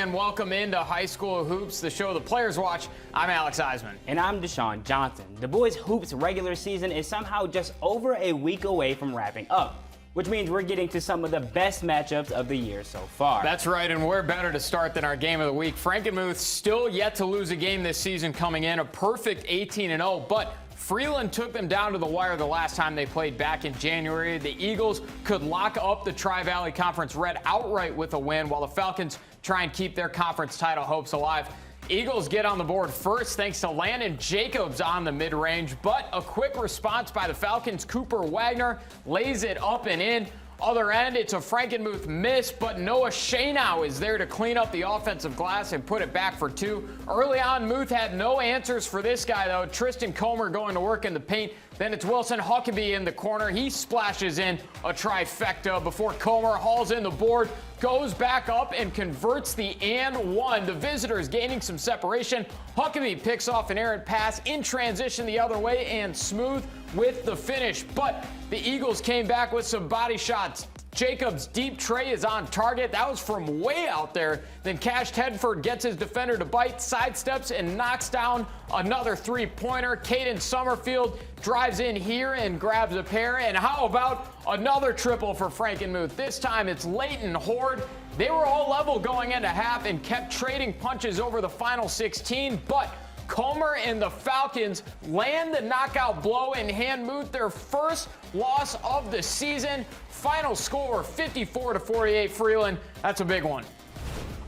and welcome into High School Hoops, the show the players watch. I'm Alex Eisman. And I'm Deshaun Johnson. The boys' hoops regular season is somehow just over a week away from wrapping up, which means we're getting to some of the best matchups of the year so far. That's right, and we're better to start than our game of the week. Frankenmuth still yet to lose a game this season coming in, a perfect 18-0, but Freeland took them down to the wire the last time they played back in January. The Eagles could lock up the Tri-Valley Conference Red outright with a win, while the Falcons try and keep their conference title hopes alive. Eagles get on the board first thanks to Landon Jacobs on the mid-range, but a quick response by the Falcons. Cooper Wagner lays it up and in. Other end, it's a Frankenmuth miss, but Noah Saginaw is there to clean up the offensive glass and put it back for two. Early on, Muth had no answers for this guy, though. Tristan Comer going to work in the paint. Then it's Wilson Huckabee in the corner. He splashes in a trifecta before Comer hauls in the board, goes back up and converts the and one. The visitors gaining some separation. Huckabee picks off an errant pass in transition the other way and Smooth with the finish. But the Eagles came back with some body shots. Jacobs' deep tray is on target. That was from way out there. Then Cash Tedford gets his defender to bite, sidesteps, and knocks down another three-pointer. Caden Summerfield drives in here and grabs a pair. And how about another triple for Frankenmuth? This time it's Leighton Horde. They were all level going into half and kept trading punches over the final 16, but Comer and the Falcons land the knockout blow and hand Muth their first loss of the season. Final score 54-48 Freeland. That's a big one.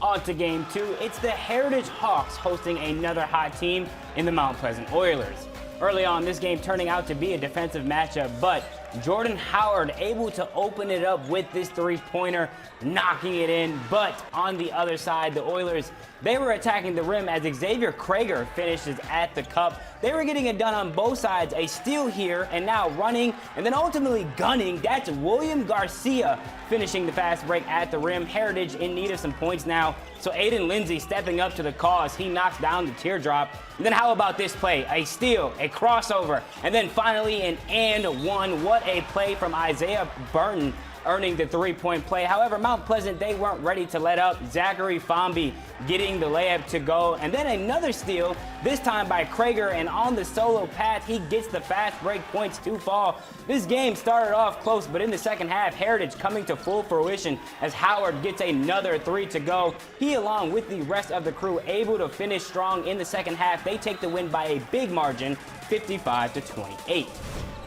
On to game two. It's the Heritage Hawks hosting another hot team in the Mount Pleasant Oilers. Early on, this game turning out to be a defensive matchup, but Jordan Howard able to open it up with this three-pointer, knocking it in. But on the other side, the Oilers, they were attacking the rim as Xavier Krager finishes at the cup. They were getting it done on both sides. A steal here and now running and then ultimately gunning. That's William Garcia finishing the fast break at the rim. Heritage in need of some points now, so Aiden Lindsay stepping up to the cause. He knocks down the teardrop. And then how about this play? A steal, a crossover, and then finally an and one. What a play from Isaiah Burton, earning the three-point play. However, Mount Pleasant, they weren't ready to let up. Zachary Fomby getting the layup to go. And then another steal, this time by Krager, and on the solo path, he gets the fast break points to fall. This game started off close, but in the second half, Heritage coming to full fruition as Howard gets another three to go. He, along with the rest of the crew, able to finish strong in the second half. They take the win by a big margin, 55-28.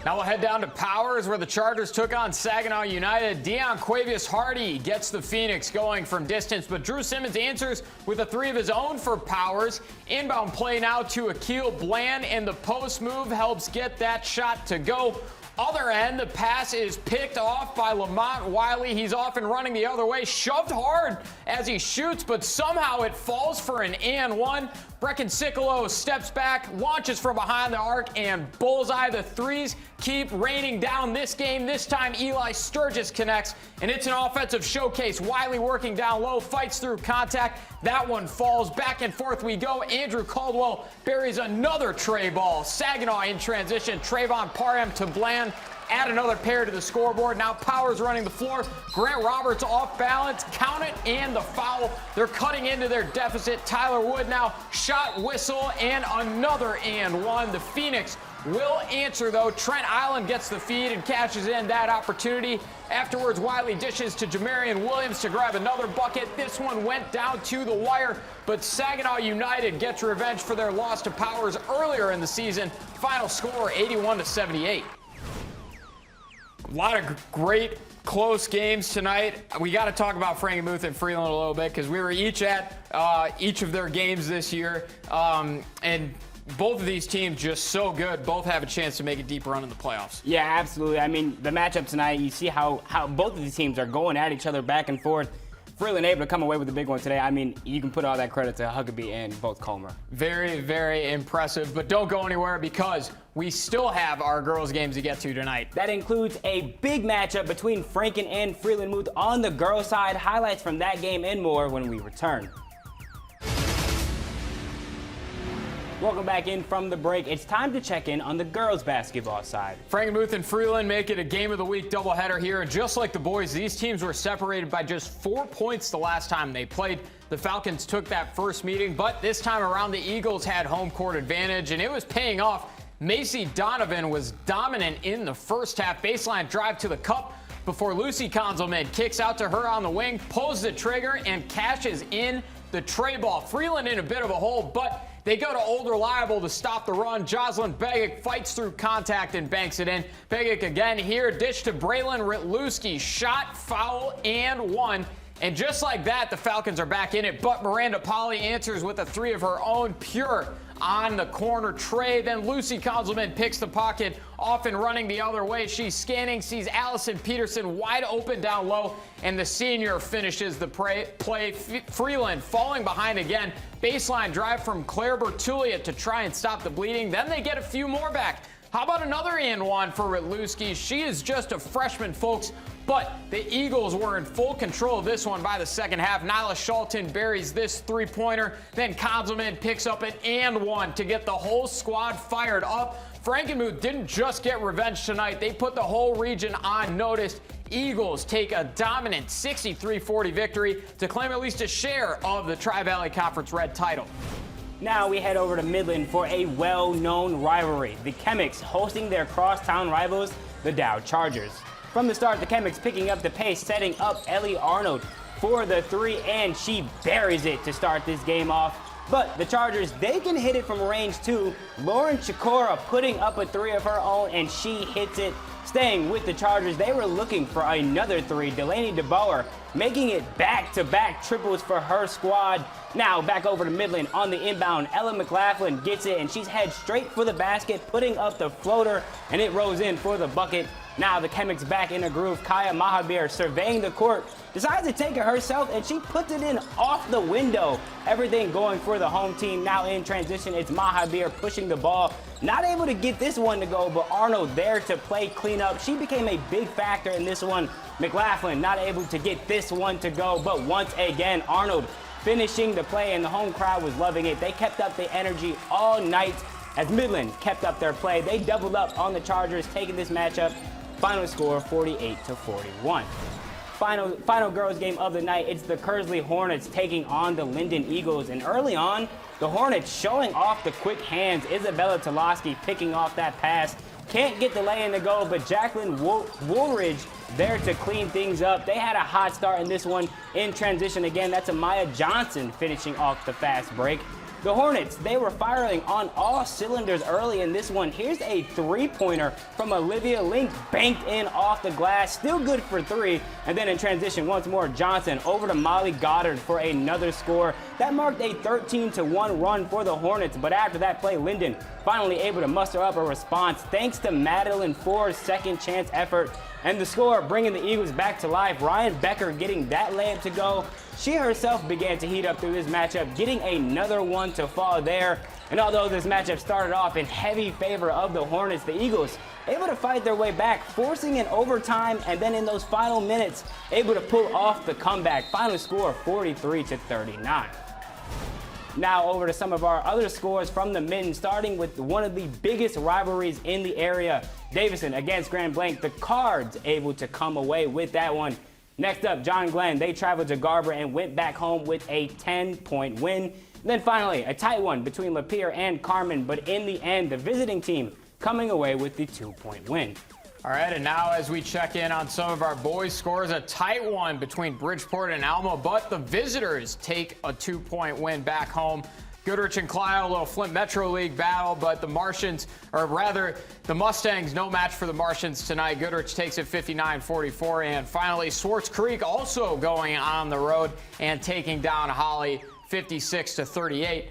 Now we'll head down to Powers, where the Chargers took on Saginaw United. Deion Quavius Hardy gets the Phoenix going from distance, but Drew Simmons answers with a three of his own for Powers. Inbound play now to Akil Bland, and the post move helps get that shot to go. Other end, the pass is picked off by Lamont Wiley. He's off and running the other way, shoved hard as he shoots, but somehow it falls for an and one. Brecken Sicolo steps back, launches from behind the arc, and bullseye. The threes keep raining down this game. This time Eli Sturgis connects, and it's an offensive showcase. Wiley working down low, fights through contact. That one falls. Back and forth we go. Andrew Caldwell buries another tray ball. Saginaw in transition. Trayvon Parham to Bland. Add another pair to the scoreboard. Now Powers running the floor. Grant Roberts off balance. Count it and the foul. They're cutting into their deficit. Tyler Wood now shot, whistle, and another and one. The Phoenix will answer, though. Trent Island gets the feed and cashes in that opportunity. Afterwards, Wiley dishes to Jamarian Williams to grab another bucket. This one went down to the wire, but Saginaw United gets revenge for their loss to Powers earlier in the season. Final score 81-78. A lot of great close games tonight. We got to talk about Frankenmuth and Freeland a little bit because we were each at each of their games this year. And both of these teams just so good. Both have a chance to make a deep run in the playoffs. Yeah, absolutely. I mean, the matchup tonight, you see how both of these teams are going at each other back and forth. Freeland able to come away with a big one today. I mean, you can put all that credit to Huckabee and both Comer. Very, very impressive. But don't go anywhere because we still have our girls' games to get to tonight. That includes a big matchup between Franken and Freelandmuth on the girls' side. Highlights from that game and more when we return. Welcome back in from the break. It's time to check in on the girls basketball side. Frankenmuth and Freeland make it a game of the week doubleheader here. And just like the boys, these teams were separated by just 4 points the last time they played. The Falcons took that first meeting, but this time around the Eagles had home court advantage, and it was paying off. Macy Donovan was dominant in the first half. Baseline drive to the cup before Lucy Konzelman kicks out to her on the wing, pulls the trigger, and cashes in the tray ball. Freeland in a bit of a hole, but they go to Old Reliable to stop the run. Jocelyn Begic fights through contact and banks it in. Begic again here, dish to Braylon Ritluski, shot, foul, and one. And just like that, the Falcons are back in it, but Miranda Polly answers with a three of her own, pure on the corner tray. Then Lucy Konzelman picks the pocket off and running the other way. She's scanning, sees Allison Peterson wide open down low, and the senior finishes the play. Freeland falling behind again. Baseline drive from Claire Bertulia to try and stop the bleeding. Then they get a few more back. How about another and one for Ritluski? She is just a freshman, folks, but the Eagles were in full control of this one by the second half. Nyla Shelton buries this three-pointer. Then Konzelman picks up an and one to get the whole squad fired up. Frankenmuth didn't just get revenge tonight. They put the whole region on notice. Eagles take a dominant 63-40 victory to claim at least a share of the Tri-Valley Conference Red title. Now we head over to Midland for a well-known rivalry. The Chemics hosting their crosstown rivals, the Dow Chargers. From the start, the Chemics picking up the pace, setting up Ellie Arnold for the three, and she buries it to start this game off. But the Chargers, they can hit it from range too. Lauren Chikora putting up a three of her own, and she hits it. Staying with the Chargers, they were looking for another three. Delaney DeBauer making it back-to-back triples for her squad. Now back over to Midland on the inbound. Ella McLaughlin gets it, and she's head straight for the basket, putting up the floater, and it rolls in for the bucket. Now the Chemics back in a groove. Kaya Mahabir surveying the court, decides to take it herself, and she puts it in off the window. Everything going for the home team. Now in transition, it's Mahabir pushing the ball. Not able to get this one to go, but Arnold there to play cleanup. She became a big factor in this one. McLaughlin not able to get this one to go, but once again, Arnold finishing the play, and the home crowd was loving it. They kept up the energy all night as Midland kept up their play. They doubled up on the Chargers, taking this matchup. Final score 48-41. Final girls game of the night, it's the Kearsley Hornets taking on the Linden Eagles. And early on, the Hornets showing off the quick hands. Isabella Toloski picking off that pass. Can't get the lay-in to go, but Jacqueline Woolridge there to clean things up. They had a hot start in this one. In transition again, that's Amaya Johnson finishing off the fast break. The Hornets, they were firing on all cylinders early in this one. Here's a three-pointer from Olivia Link, banked in off the glass, still good for three. And then in transition, once more, Johnson over to Molly Goddard for another score. That marked a 13-1 run for the Hornets, but after that play, Linden finally able to muster up a response thanks to Madeline Ford's second chance effort. And the score bringing the Eagles back to life. Ryan Becker getting that layup to go. She herself began to heat up through this matchup, getting another one to fall there. And although this matchup started off in heavy favor of the Hornets, the Eagles able to fight their way back, forcing an overtime, and then in those final minutes, able to pull off the comeback. Final score 43-39. Now over to some of our other scores from the Mitten, starting with one of the biggest rivalries in the area. Davison against Grand Blanc. The Cards able to come away with that one. Next up, John Glenn. They traveled to Garber and went back home with a 10-point win. And then finally, a tight one between Lapeer and Carmen, but in the end, the visiting team coming away with the 2-point win. All right, and now as we check in on some of our boys' scores, a tight one between Bridgeport and Alma, but the visitors take a 2-point win back home. Goodrich and Clio, a little Flint Metro League battle, but the Martians, or rather the Mustangs, no match for the Martians tonight. Goodrich takes it 59-44, and finally Swartz Creek also going on the road and taking down Holly 56-38.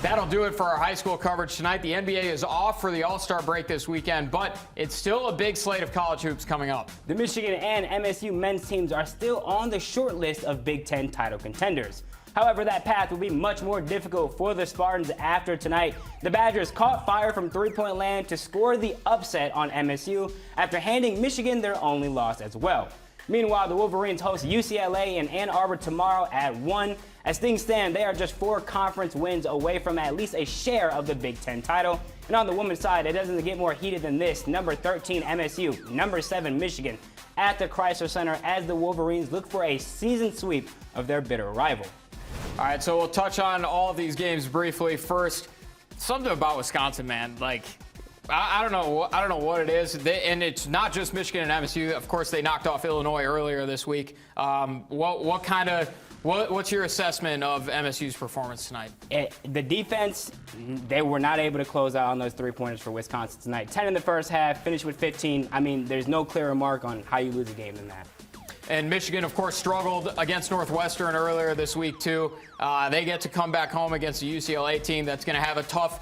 That'll do it for our high school coverage tonight. The NBA is off for the All-Star break this weekend, but it's still a big slate of college hoops coming up. The Michigan and MSU men's teams are still on the short list of Big Ten title contenders. However, that path will be much more difficult for the Spartans after tonight. The Badgers caught fire from three-point land to score the upset on MSU after handing Michigan their only loss as well. Meanwhile, the Wolverines host UCLA in Ann Arbor tomorrow at 1. As things stand, they are just 4 conference wins away from at least a share of the Big Ten title. And on the women's side, it doesn't get more heated than this. Number 13 MSU, number 7 Michigan at the Chrysler Center as the Wolverines look for a season sweep of their bitter rival. All right, so we'll touch on all of these games briefly. First, something about Wisconsin, man. Like, I don't know what it is. And it's not just Michigan and MSU. Of course, they knocked off Illinois earlier this week. What's your assessment of MSU's performance tonight? The defense, they were not able to close out on those 3-pointers for Wisconsin tonight. 10 in the first half, finished with 15. I mean, there's no clearer mark on how you lose a game than that. And Michigan, of course, struggled against Northwestern earlier this week, too. They get to come back home against a UCLA team that's going to have a tough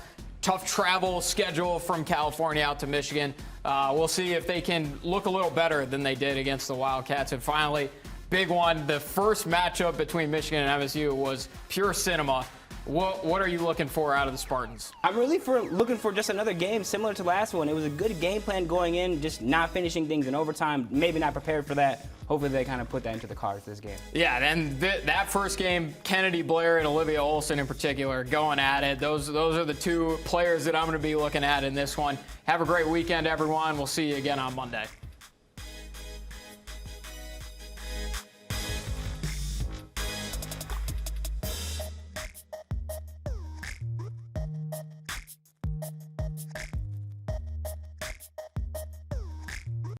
travel schedule from California out to Michigan. We'll see if they can look a little better than they did against the Wildcats. And finally, big one, the first matchup between Michigan and MSU was pure cinema. What are you looking for out of the Spartans? I'm really looking for just another game similar to the last one. It was a good game plan going in, just not finishing things in overtime, maybe not prepared for that. Hopefully they kind of put that into the cards this game. Yeah, and that first game, Kennedy Blair and Olivia Olson in particular, going at it. Those are the 2 players that I'm going to be looking at in this one. Have a great weekend, everyone. We'll see you again on Monday.